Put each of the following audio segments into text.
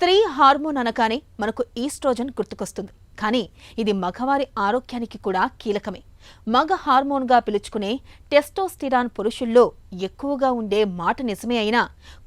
స్త్రీ హార్మోన్ అనగానే మనకు ఈస్ట్రోజన్ గుర్తుకొస్తుంది. కానీ ఇది మగవారి ఆరోగ్యానికి కూడా కీలకమే. మగ హార్మోన్గా పిలుచుకునే టెస్టోస్టిరాన్ పురుషుల్లో ఎక్కువగా ఉండే మాట నిజమే అయినా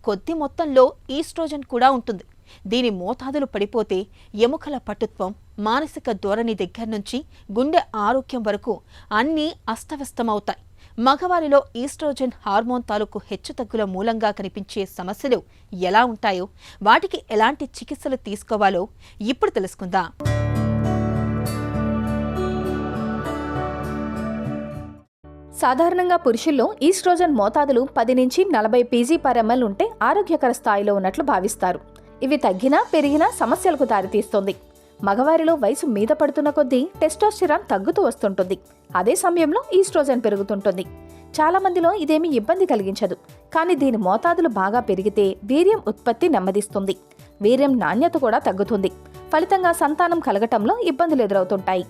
కొద్ది మొత్తంలో ఈస్ట్రోజన్ కూడా ఉంటుంది. దీని మోతాదులు పడిపోతే ఎముకల పటుత్వం, మానసిక ధోరణి దగ్గర నుంచి గుండె ఆరోగ్యం వరకు అన్నీ అస్తవ్యస్తమవుతాయి. మగవారిలో ఈస్ట్రోజన్ హార్మోన్ తాలూకు హెచ్చుతగ్గుల మూలంగా కనిపించే సమస్యలు ఎలా ఉంటాయో, వాటికి ఎలాంటి చికిత్సలు తీసుకోవాలో ఇప్పుడు తెలుసుకుందాం. సాధారణంగా పురుషుల్లో ఈస్ట్రోజన్ మోతాదులు 10 నుంచి 40 pg/ml ఉంటే ఆరోగ్యకర స్థాయిలో ఉన్నట్లు భావిస్తారు. ఇవి తగ్గినా పెరిగినా సమస్యలకు దారితీస్తుంది. మగవారిలో వయసు మీద పడుతున్న కొద్దీ టెస్టోస్టిరాన్ తగ్గుతూ వస్తుంటుంది. అదే సమయంలో ఈస్ట్రోజన్ పెరుగుతుంటుంది. చాలా మందిలో ఇదేమీ ఇబ్బంది కలిగించదు. కానీ దీని మోతాదులు బాగా పెరిగితే వీర్యం ఉత్పత్తి నెమ్మదిస్తుంది. వీర్యం నాణ్యత కూడా తగ్గుతుంది. ఫలితంగా సంతానం కలగటంలో ఇబ్బందులు ఎదురవుతుంటాయి.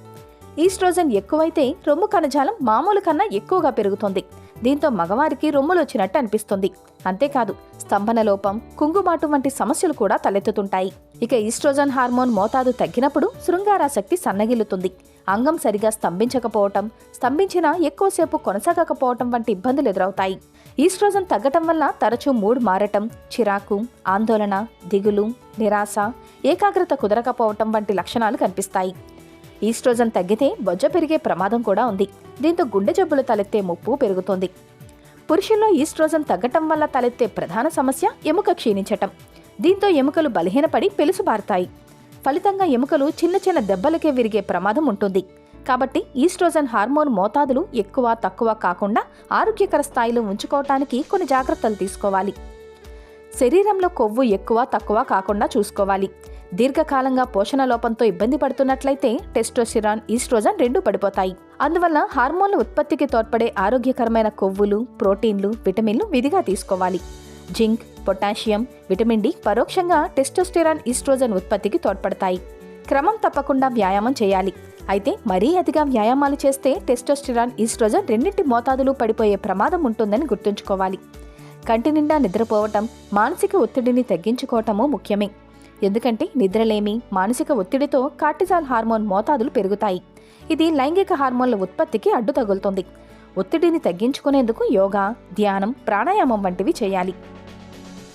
ఈస్ట్రోజన్ ఎక్కువైతే రొమ్ము కణజాలం మామూలు కన్నా ఎక్కువగా పెరుగుతుంది. దీంతో మగవారికి రొమ్ములు వచ్చినట్టు అనిపిస్తుంది. అంతేకాదు స్తంభన లోపం, కుంగుబాటు వంటి సమస్యలు కూడా తలెత్తుతుంటాయి. ఇక ఈస్ట్రోజన్ హార్మోన్ మోతాదు తగ్గినప్పుడు శృంగారాసక్తి సన్నగిల్లుతుంది. అంగం సరిగా స్తంభించకపోవటం, స్తంభించినా ఎక్కువసేపు కొనసాగకపోవటం వంటి ఇబ్బందులు ఎదురవుతాయి. ఈస్ట్రోజన్ తగ్గటం వల్ల తరచూ మూడ్ మారటం, చిరాకు, ఆందోళన, దిగులు, నిరాశ, ఏకాగ్రత కుదరకపోవటం వంటి లక్షణాలు కనిపిస్తాయి. ఈస్ట్రోజన్ తగ్గితే బొజ్జ పెరిగే ప్రమాదం కూడా ఉంది. దీంతో గుండె జబ్బులు తలెత్తే ముప్పు పెరుగుతుంది. పురుషుల్లో ఈస్ట్రోజన్ తగ్గటం వల్ల తలెత్తే ప్రధాన సమస్య ఎముక క్షీణించటం. దీంతో ఎముకలు బలహీనపడి పెలుసుబారుతాయి. ఫలితంగా ఎముకలు చిన్న చిన్న దెబ్బలకే విరిగే ప్రమాదం ఉంటుంది. కాబట్టి ఈస్ట్రోజన్ హార్మోన్ మోతాదులు ఎక్కువ తక్కువ కాకుండా ఆరోగ్యకర స్థాయిలో ఉంచుకోవటానికి కొన్ని జాగ్రత్తలు తీసుకోవాలి. శరీరంలో కొవ్వు ఎక్కువ తక్కువ కాకుండా చూసుకోవాలి. దీర్ఘకాలంగా పోషణ లోపంతో ఇబ్బంది పడుతున్నట్లయితే టెస్టోస్టిరాన్, ఈస్ట్రోజన్ రెండూ పడిపోతాయి. అందువల్ల హార్మోన్ల ఉత్పత్తికి తోడ్పడే ఆరోగ్యకరమైన కొవ్వులు, ప్రోటీన్లు, విటమిన్లు విధిగా తీసుకోవాలి. జింక్, పొటాషియం, విటమిన్ డి పరోక్షంగా టెస్టోస్టిరాన్, ఈస్ట్రోజన్ ఉత్పత్తికి తోడ్పడతాయి. క్రమం తప్పకుండా వ్యాయామం చేయాలి. అయితే మరీ అతిగా వ్యాయామాలు చేస్తే టెస్టోస్టిరాన్, ఈస్ట్రోజన్ రెండింటి మోతాదులు పడిపోయే ప్రమాదం ఉంటుందని గుర్తుంచుకోవాలి. కంటి నిండా నిద్రపోవటం, మానసిక ఒత్తిడిని తగ్గించుకోవటము ముఖ్యమే. ఎందుకంటే నిద్రలేమి, మానసిక ఒత్తిడితో కార్టిజాల్ హార్మోన్ మోతాదులు పెరుగుతాయి. ఇది లైంగిక హార్మోన్ల ఉత్పత్తికి అడ్డు తగులుతుంది. ఒత్తిడిని తగ్గించుకునేందుకు యోగా, ధ్యానం, ప్రాణాయామం వంటివి చేయాలి.